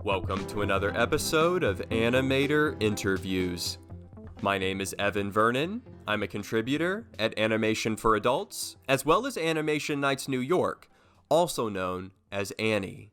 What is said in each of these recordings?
Welcome to another episode of Animator Interviews. My name is Evan Vernon. I'm a contributor at Animation for Adults, as well as Animation Nights New York, also known as ANNY.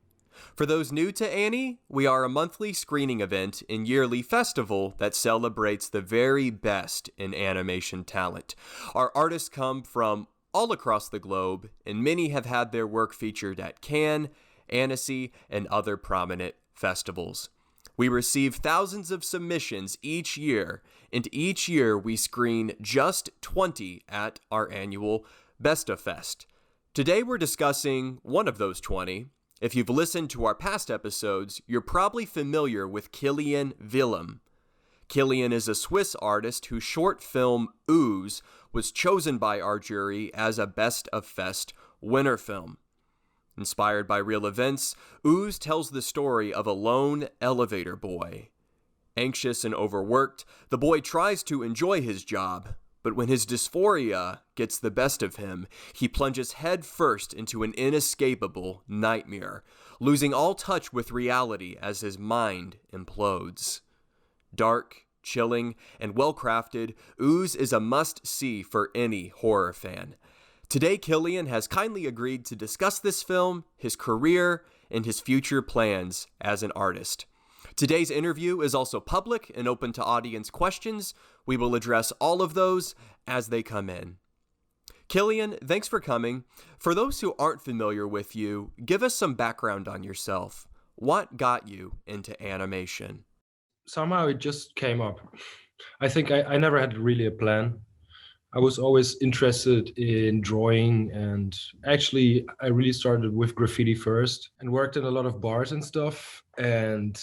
For those new to ANNY, we are a monthly screening event and yearly festival that celebrates the very best in animation talent. Our artists come from all across the globe, and many have had their work featured at Cannes, Annecy, and other prominent festivals. We receive thousands of submissions each year, and each year we screen just 20 at our annual Best of Fest. Today we're discussing one of those 20. If you've listened to our past episodes, you're probably familiar with Kilian Vilim. Kilian is a Swiss artist whose short film OOZE was chosen by our jury as a Best of Fest winner film. Inspired by real events, OOZE tells the story of a lone elevator boy. Anxious and overworked, the boy tries to enjoy his job, but when his dysphoria gets the best of him, he plunges headfirst into an inescapable nightmare, losing all touch with reality as his mind implodes. Dark, chilling, and well-crafted, OOZE is a must-see for any horror fan. Today, Kilian has kindly agreed to discuss this film, his career, and his future plans as an artist. Today's interview is also public and open to audience questions. We will address all of those as they come in. Kilian, thanks for coming. For those who aren't familiar with you, give us some background on yourself. What got you into animation? Somehow it just came up. I think I never had really a plan. I was always interested in drawing, and actually I really started with graffiti first and worked in a lot of bars and stuff. And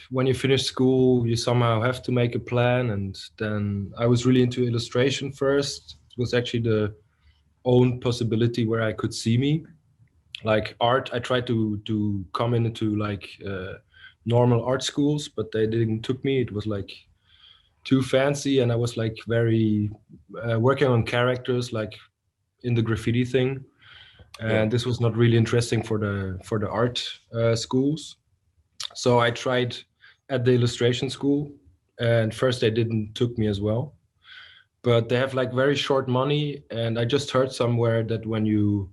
when you finish school, you somehow have to make a plan. And then I was really into illustration first. It was actually the own possibility where I could see me. Like art, I tried to come into normal art schools, but they didn't took me. It was like too fancy, and I was like very working on characters like in the graffiti thing, and this was not really interesting for the art schools. So I tried at the illustration school, and first they didn't took me as well, but they have like very short money, and I just heard somewhere that when you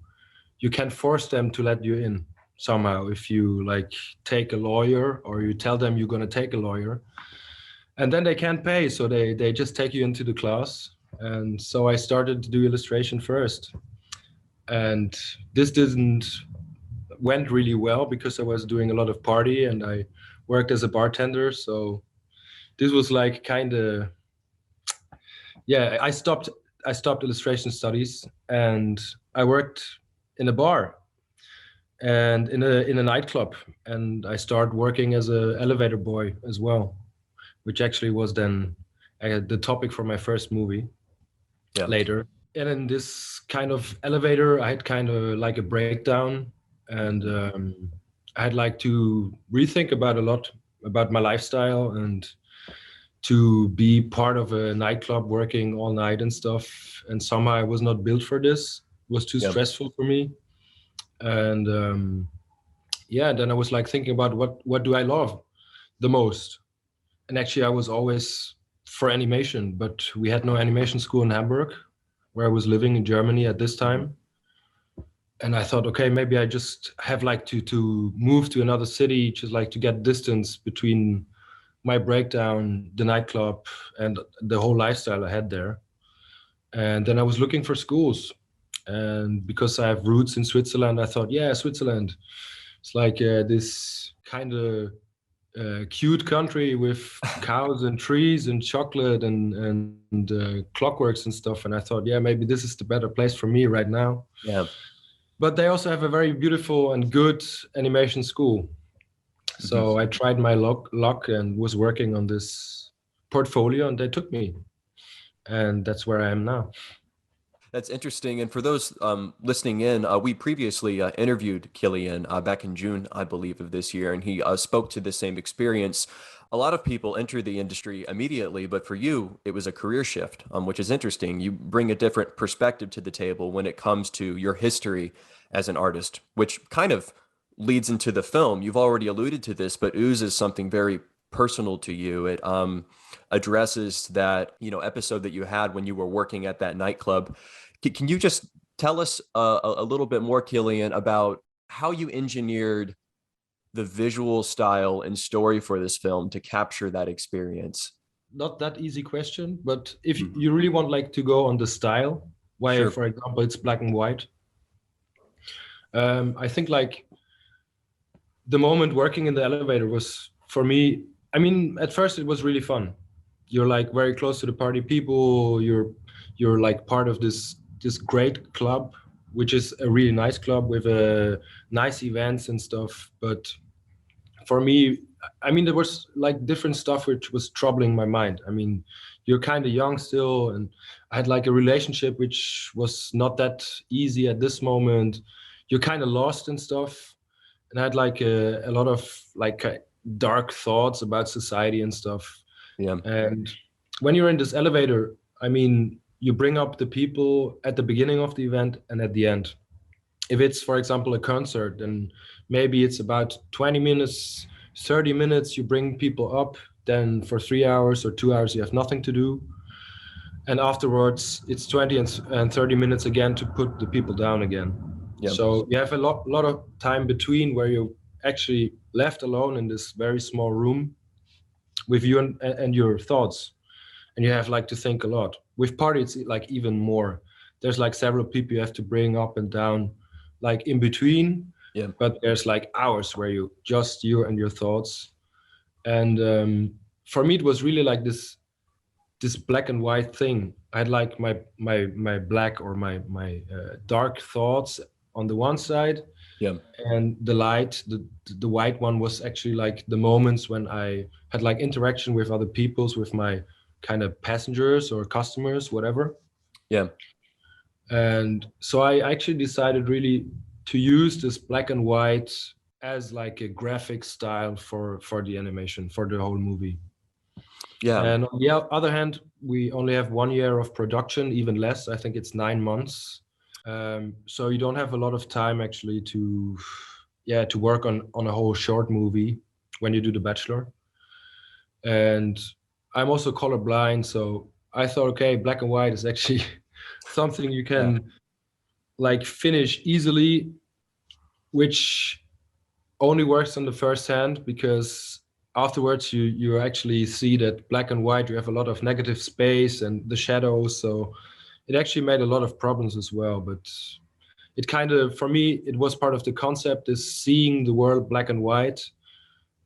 can force them to let you in somehow if you like take a lawyer, or you tell them you're going to take a lawyer, and then they can't pay, so they just take you into the class. And so I started to do illustration first, and this didn't went really well because I was doing a lot of party and I worked as a bartender. So this was like kind of, I stopped illustration studies, and I worked in a bar and in a nightclub, and I started working as a elevator boy as well, which actually was then the topic for my first movie later. And in this kind of elevator, I had kind of like a breakdown, and I had like to rethink about a lot about my lifestyle, and to be part of a nightclub working all night and stuff. And somehow I was not built for this. It was too stressful for me. And then I was like thinking about what do I love the most? And actually I was always for animation, but we had no animation school in Hamburg, where I was living in Germany at this time. And I thought, okay, maybe I just have like to move to another city, just like to get distance between my breakdown, the nightclub, and the whole lifestyle I had there. And then I was looking for schools. And because I have roots in Switzerland, I thought, Switzerland. It's like this kind of cute country with cows and trees and chocolate and clockworks and stuff. And I thought, maybe this is the better place for me right now. Yeah. But they also have a very beautiful and good animation school. So I tried my luck and was working on this portfolio, and they took me. And that's where I am now. That's interesting. And for those listening in, we previously interviewed Kilian back in June, I believe, of this year, and he spoke to the same experience. A lot of people enter the industry immediately, but for you, it was a career shift, which is interesting. You bring a different perspective to the table when it comes to your history as an artist, which kind of leads into the film. You've already alluded to this, but OOZE is something very personal to you. It addresses that, episode that you had when you were working at that nightclub. Can you just tell us a little bit more, Kilian, about how you engineered the visual style and story for this film to capture that experience? Not that easy question, but if you really want like to go on the style, why, Sure. for example, it's black and white. I think like the moment working in the elevator was for me, I mean, at first it was really fun. You're like very close to the party people. You're like part of this great club, which is a really nice club with nice events and stuff. But for me, I mean, there was like different stuff which was troubling my mind. I mean, you're kind of young still, and I had like a relationship which was not that easy at this moment. You're kind of lost and stuff, and I had like a lot of like dark thoughts about society and stuff. Yeah. And when you're in this elevator, I mean, you bring up the people at the beginning of the event and at the end. If it's, for example, a concert, then maybe it's about 20 minutes, 30 minutes, you bring people up. Then for 3 hours or 2 hours, you have nothing to do. And afterwards, it's 20 and 30 minutes again to put the people down again. Yeah. So you have a lot of time between where you're actually left alone in this very small room with you and your thoughts. And you have like to think a lot. With party, it's like even more. There's like several people you have to bring up and down, like in between. Yeah. But there's like hours where you and your thoughts. And for me, it was really like this black and white thing. I had like my black or my dark thoughts on the one side, Yeah. and the light, the white one was actually like the moments when I had like interaction with other peoples, with my kind of passengers or customers, whatever. Yeah. And so I actually decided really to use this black and white as like a graphic style for the animation, for the whole movie. Yeah. And on the other hand, we only have 1 year of production, even less. I think it's 9 months. So you don't have a lot of time actually to work on a whole short movie when you do The Bachelor. And I'm also colorblind, so I thought, okay, black and white is actually something you can like finish easily, which only works on the first hand, because afterwards you actually see that black and white, you have a lot of negative space and the shadows. So it actually made a lot of problems as well. But it kind of, for me, it was part of the concept, is seeing the world black and white.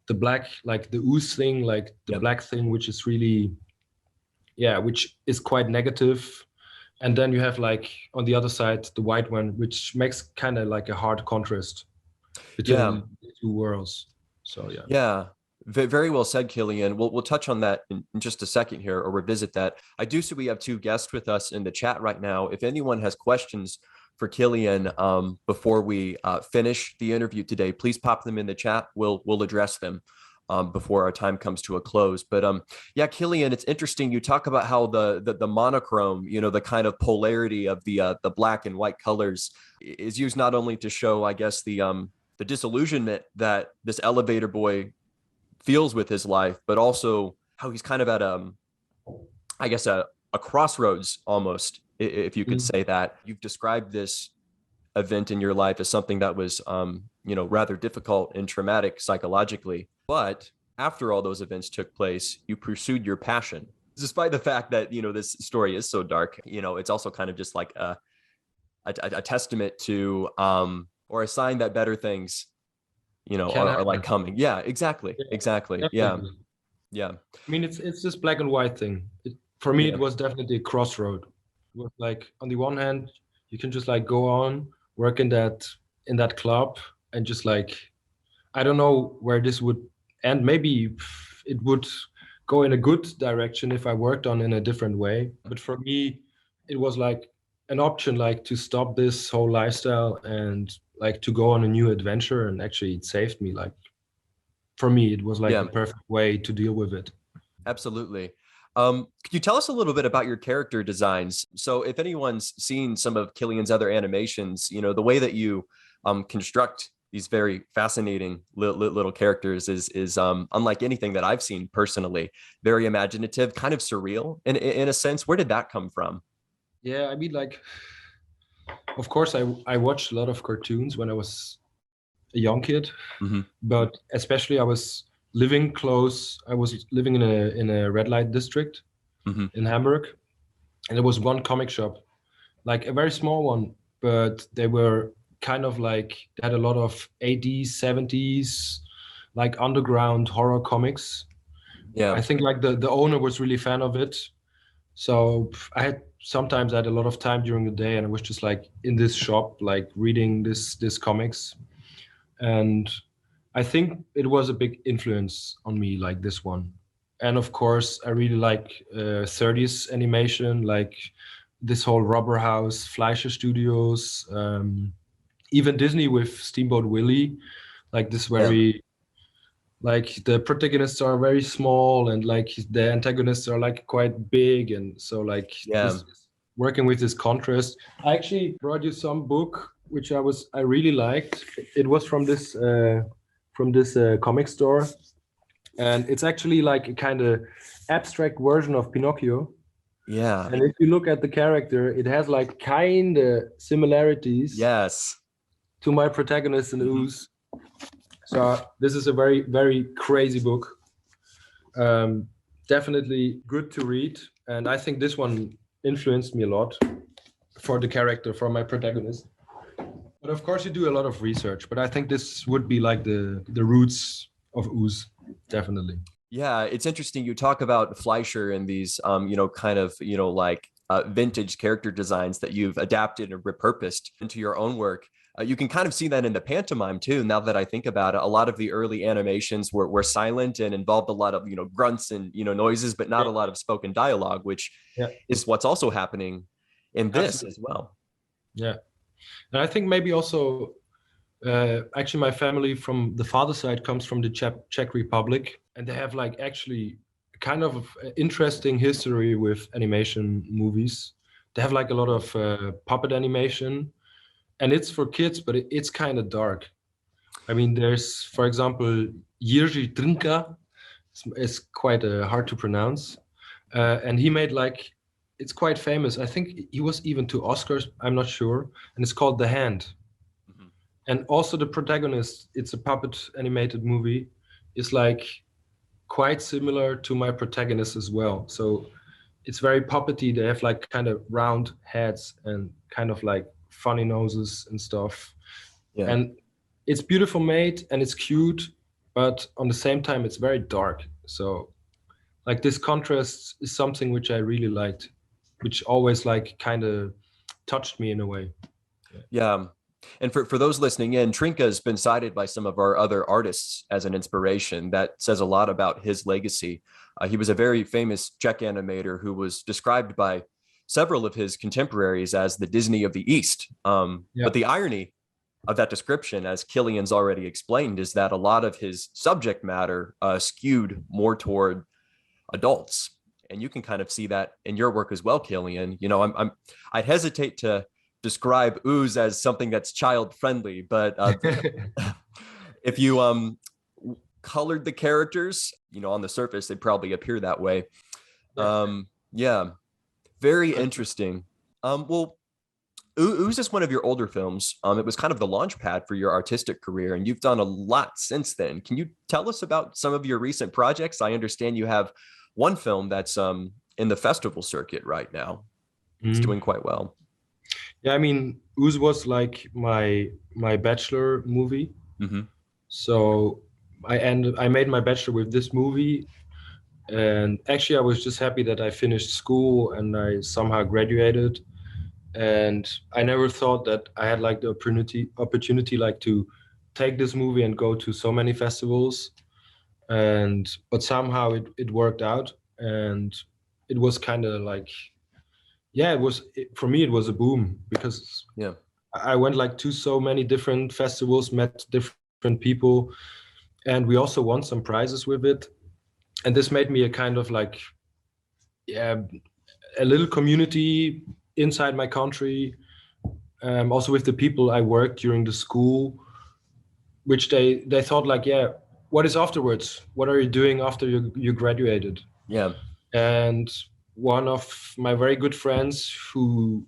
The black, like the OOZE thing, like the black thing, which is really, which is quite negative. And then you have like on the other side, the white one, which makes kind of like a hard contrast between the two worlds. So Yeah. Very well said, Kilian. We'll touch on that in just a second here, or revisit that. I do see we have two guests with us in the chat right now. If anyone has questions for Kilian before we finish the interview today, please pop them in the chat. We'll address them before our time comes to a close. But Kilian, it's interesting. You talk about how the monochrome, the kind of polarity of the black and white colors is used not only to show, I guess, the disillusionment that this elevator boy feels with his life, but also how he's kind of at I guess a crossroads almost, if you could say that. You've described this event in your life as something that was rather difficult and traumatic psychologically, but after all those events took place, you pursued your passion. Despite the fact that this story is so dark, it's also kind of just like a testament to or a sign that better things are like coming. Yeah, exactly. Yeah. I mean, it's this black and white thing. For me, it was definitely a crossroad. It was like, on the one hand, you can just like go on, work in that club, and just like, I don't know where this would end. Maybe it would go in a good direction if I worked on in a different way. But for me, it was like an option, like to stop this whole lifestyle and like to go on a new adventure. And actually it saved me. Like, for me, it was like the perfect way to deal with it. Absolutely. Could you tell us a little bit about your character designs? So if anyone's seen some of Kilian's other animations, the way that you construct these very fascinating little characters is unlike anything that I've seen personally. Very imaginative, kind of surreal in a sense. Where did that come from? Yeah, I mean, like, of course, I watched a lot of cartoons when I was a young kid, Mm-hmm. but especially I was living close. I was living in a red light district Mm-hmm. in Hamburg, and there was one comic shop, like a very small one, but they were kind of like they had a lot of 80s, 70s, like underground horror comics. I Yeah. think like the owner was really fan of it. So I had sometimes I had a lot of time during the day and I was just like in this shop, like reading this comics. And I think it was a big influence on me, like this one. And of course, I really like 30s animation, like this whole Rubber House, Fleischer Studios, even Disney with Steamboat Willie, like this Yeah. very, like the protagonists are very small and like the antagonists are like quite big. And so like Yeah. this working with this contrast. I actually brought you some book which I really liked. It was from this comic store, and it's actually like a kind of abstract version of Pinocchio. Yeah. And if you look at the character, it has like kind of similarities Yes. to my protagonist in Mm-hmm. OOZE. So this is a very, very crazy book. Um, Definitely good to read. And I think this one influenced me a lot for the character, for my protagonist. But of course, you do a lot of research. But I think this would be like the roots of OOZE, definitely. Yeah, it's interesting. You talk about Fleischer and these, kind of, like vintage character designs that you've adapted and repurposed into your own work. You can kind of see that in the pantomime too. Now that I think about it, a lot of the early animations were silent and involved a lot of, grunts and, noises, but not Yeah, a lot of spoken dialogue, which yeah, is what's also happening in this absolutely. as well. Yeah. And I think maybe also, actually, my family from the father side comes from the Czech Republic, and they have like actually kind of interesting history with animation movies. They have like a lot of puppet animation, and it's for kids, but it's kind of dark. I mean, there's, for example, Jiří Trnka. It's quite hard to pronounce, and he made like it's quite famous. I think he was even to Oscars. I'm not sure, and it's called The Hand. Mhm. And also the protagonist, it's a puppet animated movie, is like quite similar to my protagonist as well. So it's very puppety. They have like kind of round heads and kind of like funny noses and stuff. Yeah. And it's beautiful made and it's cute, but on the same time it's very dark. So like this contrast is something which I really liked, which always like kind of touched me in a way. Yeah. And for those listening in, Trinka has been cited by some of our other artists as an inspiration. That says a lot about his legacy. He was a very famous Czech animator who was described by several of his contemporaries as the Disney of the East. Yeah. But the irony of that description, as Kilian's already explained, is that a lot of his subject matter skewed more toward adults. And you can kind of see that in your work as well, Kilian. I hesitate to describe OOZE as something that's child friendly, but if you colored the characters, on the surface, they probably appear that way. Yeah, very interesting. Well, OOZE is one of your older films. It was kind of the launch pad for your artistic career, and you've done a lot since then. Can you tell us about some of your recent projects? I understand you have one film that's in the festival circuit right now. It's doing quite well. Yeah, I mean, OOZE was like my bachelor movie. Mm-hmm. So I made my bachelor with this movie, and actually I was just happy that I finished school and I somehow graduated. And I never thought that I had like the opportunity like to take this movie and go to so many festivals. But somehow it worked out, and it was kind of like, yeah, for me it was a boom because Yeah. I went like to so many different festivals, met different people, and we also won some prizes with it. And this made me a kind of like, yeah, a little community inside my country. Also with the people I worked during the school. which they thought like, yeah, what is afterwards? What are you doing after you graduated? Yeah. And one of my very good friends who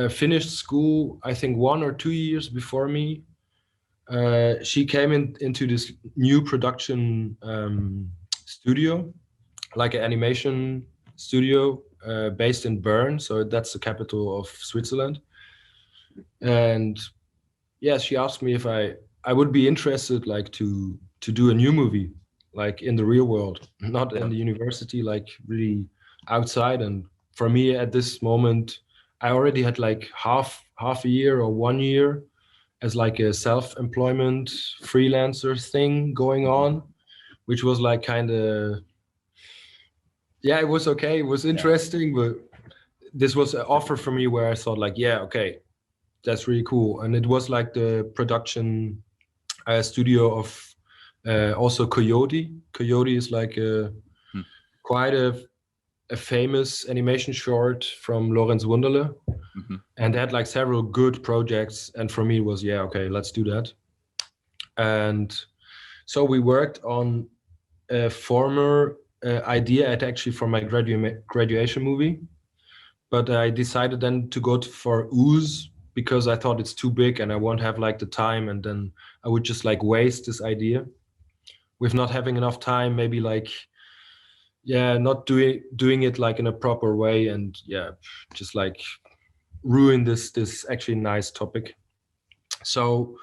finished school, I think 1 or 2 years before me, she came into this new production studio, like an animation studio based in Bern. So that's the capital of Switzerland. And yeah, she asked me if I would be interested, like to do a new movie, like in the real world, not in the university, like really outside. And for me at this moment, I already had like half a year or 1 year as like a self-employment freelancer thing going on, which was like kind of, yeah, it was okay. It was interesting, but this was an offer for me where I thought like, yeah, okay, that's really cool. And it was like the production studio of also Coyote. Coyote is like quite a famous animation short from Lorenz Wunderle. And they had like several good projects. And for me it was, yeah, okay, let's do that. And so we worked on a former idea actually for my graduation movie. But I decided then to go for OOZE because I thought it's too big and I won't have like the time, and then I would just like waste this idea with not having enough time, maybe like, yeah, not doing it like in a proper way, and yeah, just like ruin this actually nice topic. So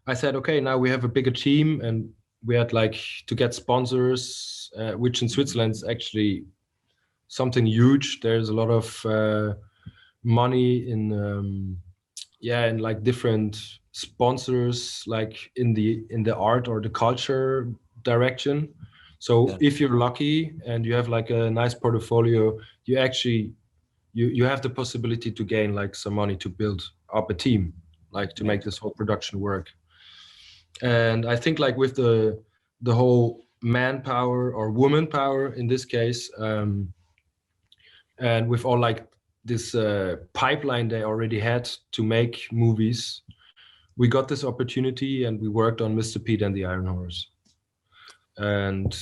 I said, okay, now we have a bigger team, and we had like to get sponsors, which in Switzerland is actually something huge. There's a lot of money in in like different sponsors, like in the art or the culture direction. So if you're lucky and you have like a nice portfolio, you actually you have the possibility to gain like some money to build up a team, like to make this whole production work. And I think like with the whole manpower or woman power in this case, and with all like this pipeline they already had to make movies, we got this opportunity and we worked on Mr. Pete and the Iron Horse. And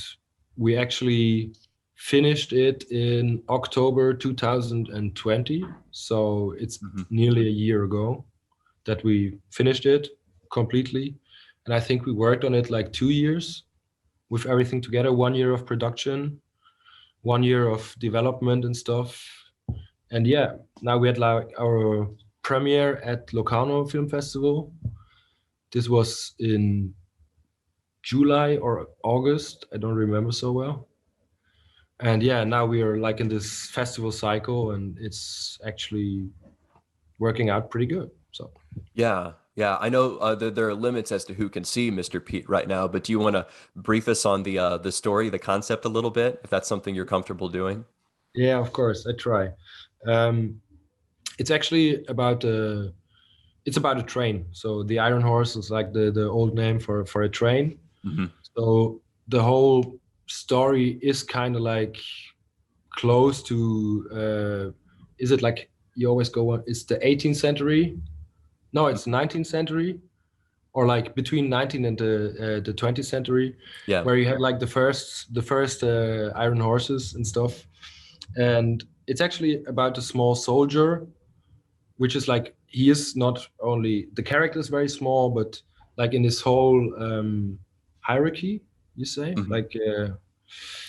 we actually finished it in October 2020. So it's nearly a year ago that we finished it completely. And I think we worked on it like 2 years with everything together, 1 year of production, 1 year of development and stuff. And yeah, now we had like our premiere at Locarno Film Festival. This was in July or August, I don't remember so well. And yeah, now we are like in this festival cycle, and it's actually working out pretty good. So yeah, I know there are limits as to who can see Mr. Pete right now, but do you want to brief us on the story, the concept a little bit, if that's something you're comfortable doing? Yeah, of course, I try. It's actually about a train. So the Iron Horse is like the old name for a train. So the whole story is kind of like close to is it like you always go on, it's the 18th century? No, it's 19th century, or like between 19th and the 20th century, where you had like the first Iron Horses and stuff. And it's actually about a small soldier, which is like, he is not only, the character is very small, but like in this whole hierarchy, you say, like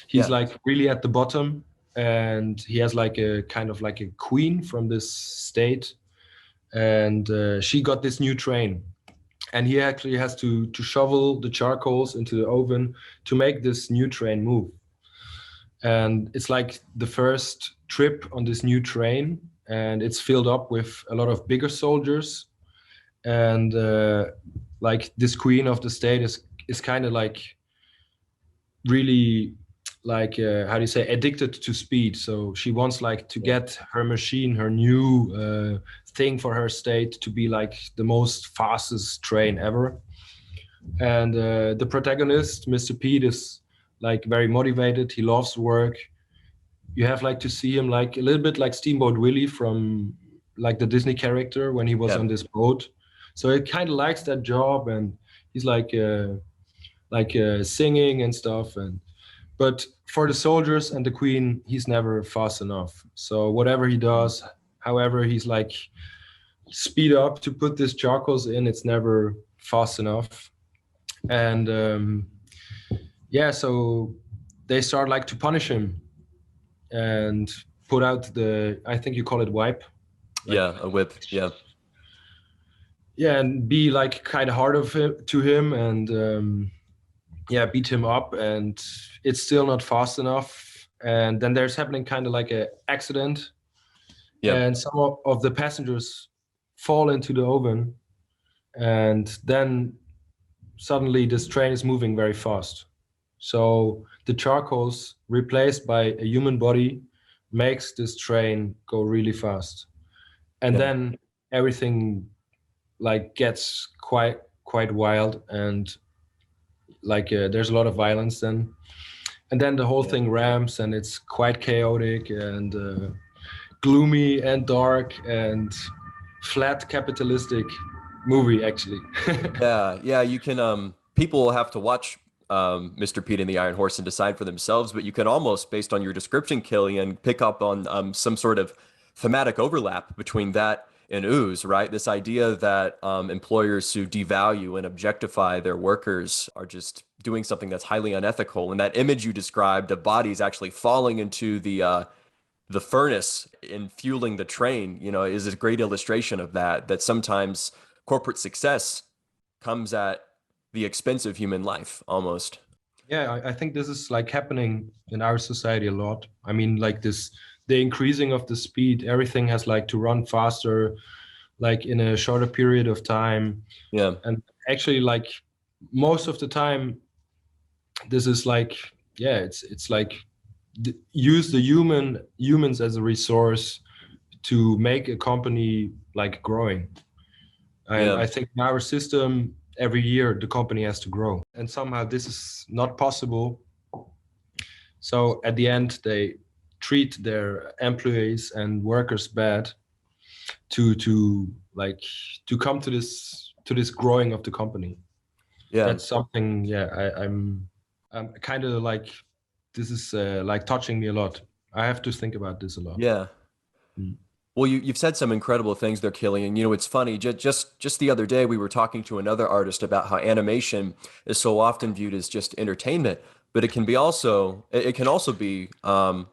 he's like really at the bottom, and he has like a kind of like a queen from this state, and she got this new train, and he actually has to shovel the charcoals into the oven to make this new train move. And it's like the first trip on this new train, and it's filled up with a lot of bigger soldiers. And like this queen of the state is kind of like really like how do you say, addicted to speed. So she wants like to get her machine, her new thing for her state, to be like the most fastest train ever. And the protagonist, Mr. Pete, is like very motivated. He loves work. You have like to see him like a little bit like Steamboat Willie from like the Disney character when he was on this boat. So he kind of likes that job, and he's like singing and stuff. And but for the soldiers and the queen, he's never fast enough. So whatever he does, however he's like speed up to put this charcoals in, it's never fast enough. And yeah, so they start like to punish him and put out the, I think you call it wipe. Like, yeah, a whip. Yeah. Yeah, and be like kind of hard to him, and yeah, beat him up, and it's still not fast enough. And then there's happening kind of like a accident, Yeah. and some of the passengers fall into the oven, and then suddenly this train is moving very fast. So the charcoals replaced by a human body makes this train go really fast. And Yeah. then everything like gets quite wild, and like there's a lot of violence then. And then the whole thing ramps, and it's quite chaotic and gloomy and dark and flat capitalistic movie actually. Yeah, you can people will have to watch Mr. Pete and the Iron Horse and decide for themselves, but you can almost, based on your description, Kilian, pick up on some sort of thematic overlap between that and OOZE, right? This idea that employers who devalue and objectify their workers are just doing something that's highly unethical. And that image you described of bodies actually falling into the furnace and fueling the train, you know, is a great illustration of that sometimes corporate success comes at the expense of human life almost. Yeah, I think this is like happening in our society a lot. I mean, like the increasing of the speed, everything has like to run faster, like in a shorter period of time. Yeah. And actually, like most of the time, this is like, yeah, it's like use the humans as a resource to make a company like growing. And Yeah. I think in our system, every year the company has to grow, and somehow this is not possible. So at the end, they treat their employees and workers bad to like to come to this growing of the company. Yeah. That's something. Yeah, I'm kind of like, this is like touching me a lot. I have to think about this a lot. Yeah. Mm. Well, you've said some incredible things there, Kilian. You know, it's funny. Just the other day, we were talking to another artist about how animation is so often viewed as just entertainment, but it can also be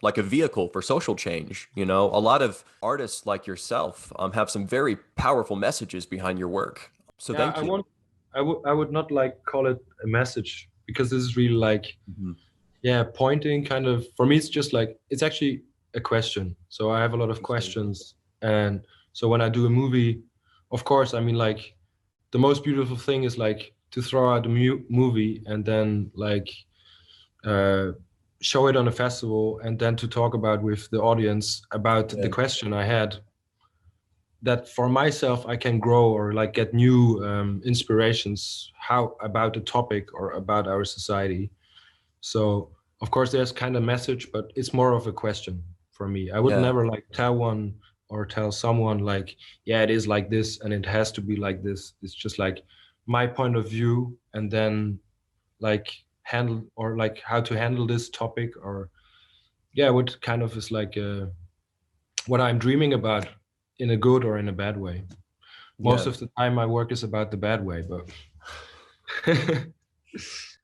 like a vehicle for social change. You know, a lot of artists like yourself have some very powerful messages behind your work. So Yeah, thank you. I would not like call it a message, because this is really like, Mhm. yeah, pointing kind of, for me it's just like, it's actually a question. So I have a lot of Interesting. questions, and so when I do a movie, of course, I mean, like the most beautiful thing is like to throw out a movie and then like uh, show it on a festival, and then to talk about with the audience about Yeah. the question I had, that for myself I can grow or like get new inspirations how about the topic or about our society. So of course there's kind of message, but it's more of a question for me. I would Yeah. never like tell one or tell someone like, yeah, it is like this and it has to be like this. It's just like my point of view, and then like handle or like how to handle this topic, or yeah, what kind of is like what I'm dreaming about in a good or in a bad way. Most Yeah. of the time my work is about the bad way, but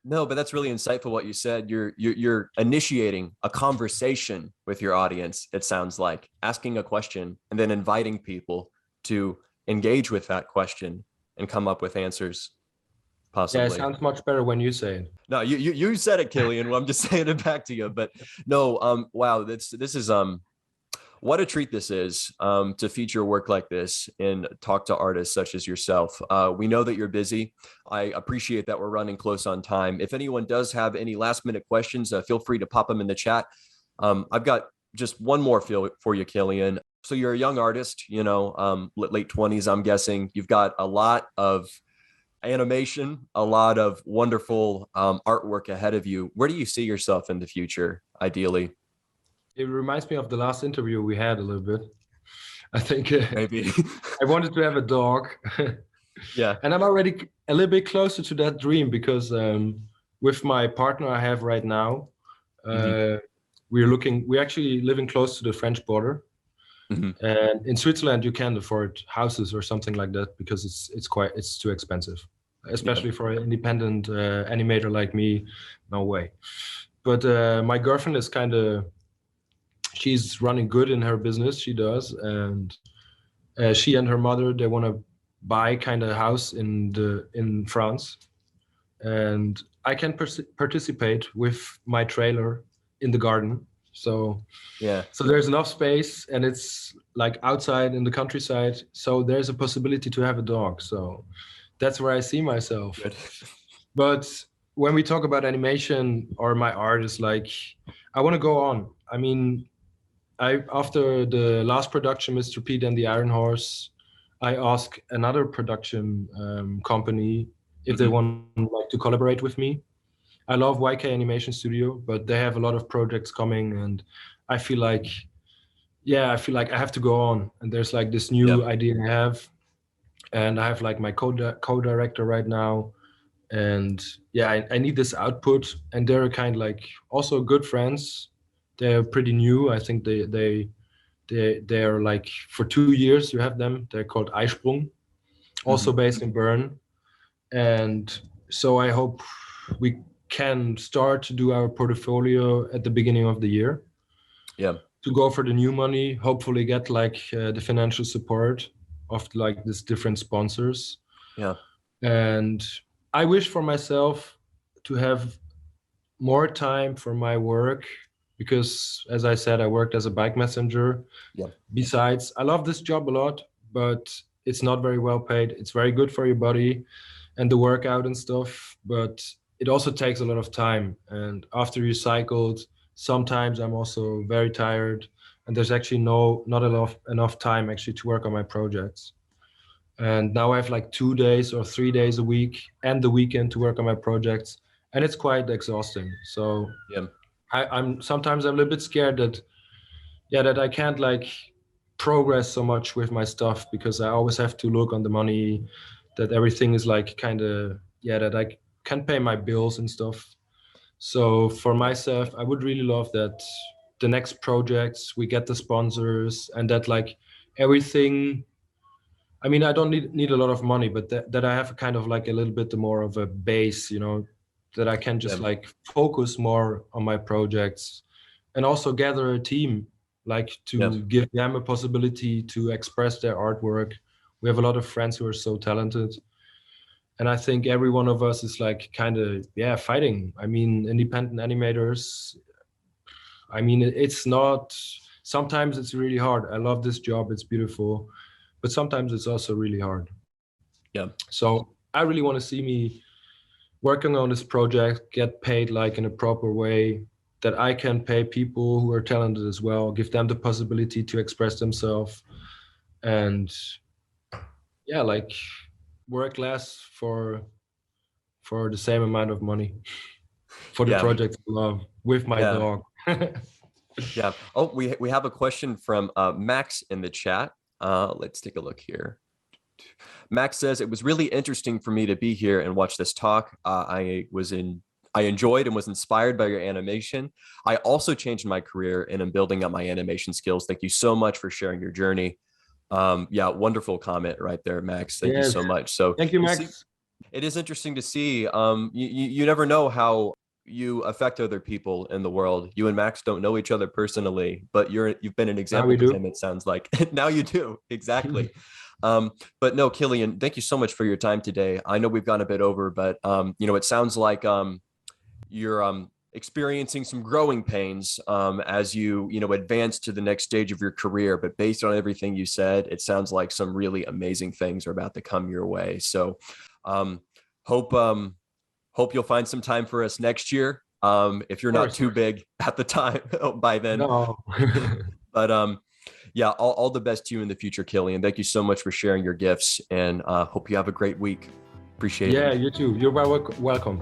No, but that's really insightful what you said. You're initiating a conversation with your audience, it sounds like, asking a question and then inviting people to engage with that question and come up with answers, yeah, it possibly. sounds much better when you say it. No, you said it, Kilian. Well, I'm just saying it back to you. But no, wow, this is what a treat this is to feature work like this and talk to artists such as yourself. We know that you're busy. I appreciate that we're running close on time. If anyone does have any last minute questions, feel free to pop them in the chat. I've got just one more for you, Kilian. So you're a young artist, you know, late 20s, I'm guessing. You've got a lot of animation, a lot of wonderful artwork ahead of you. Where do you see yourself in the future, ideally? It reminds me of the last interview we had a little bit. I think Maybe. I wanted to have a dog. Yeah. And I'm already a little bit closer to that dream because with my partner I have right now, we're actually living close to the French border. And in Switzerland, you can't afford houses or something like that because it's too expensive, especially for an independent animator like me. No way. But my girlfriend is she's running good in her business. She does, and she and her mother, they want to buy kind of a house in France, and I can participate with my trailer in the garden. So there's enough space, and it's like outside in the countryside. So there's a possibility to have a dog. So that's where I see myself. Good. But when we talk about animation or my art, is like I want to go on. I mean, after the last production, Mr. Pete and the Iron Horse, I asked another production company if they want like to collaborate with me. I love YK Animation Studio, but they have a lot of projects coming, and I feel like I have to go on. And there's like this new idea I have, and I have like my co-director right now, and I need this output. And they're kind of like also good friends. They're pretty new. I think they're like for 2 years you have them. They're called Eisprung, also based in Bern. And so I hope we can start to do our portfolio at the beginning of the year. To go for the new money, hopefully get like the financial support of like these different sponsors. And I wish for myself to have more time for my work, because as I said, I worked as a bike messenger. Besides, I love this job a lot, but it's not very well paid. It's very good for your body and the workout and stuff, but it also takes a lot of time. And after you cycled, sometimes I'm also very tired, and there's actually not enough time actually to work on my projects. And now I have like 2 days or 3 days a week and the weekend to work on my projects, and it's quite exhausting. So I'm sometimes a little bit scared that I can't like progress so much with my stuff, because I always have to look on the money, that everything is like that I can pay my bills and stuff. So for myself, I would really love that the next projects we get the sponsors, and that like everything. I mean, I don't need a lot of money, but that I have kind of like a little bit more of a base, that I can just like focus more on my projects, and also gather a team, like to give them a possibility to express their artwork. We have a lot of friends who are so talented. And I think every one of us is like kind of, fighting. I mean, independent animators, I mean, it's not, sometimes it's really hard. I love this job, it's beautiful, but sometimes it's also really hard. So I really want to see me working on this project, get paid like in a proper way, that I can pay people who are talented as well, give them the possibility to express themselves, and like work less for the same amount of money for the project I love with my dog. Oh, we have a question from Max in the chat. Let's take a look here. Max says, it was really interesting for me to be here and watch this talk. I enjoyed and was inspired by your animation. I also changed my career and am building up my animation skills. Thank you so much for sharing your journey. Wonderful comment right there, Max. Thank you so much. So thank you, Max. It is interesting to see. You never know how you affect other people in the world. You and Max don't know each other personally, but you've been an example to him, it sounds like. Now you do. Exactly. But no, Kilian, thank you so much for your time today. I know we've gone a bit over, but it sounds like you're experiencing some growing pains as you advance to the next stage of your career. But based on everything you said, it sounds like some really amazing things are about to come your way. So hope you'll find some time for us next year, if you're not too big at the time by then. No. But all the best to you in the future, Kilian. Thank you so much for sharing your gifts, and hope you have a great week. Appreciate it. Yeah, you too. You're welcome.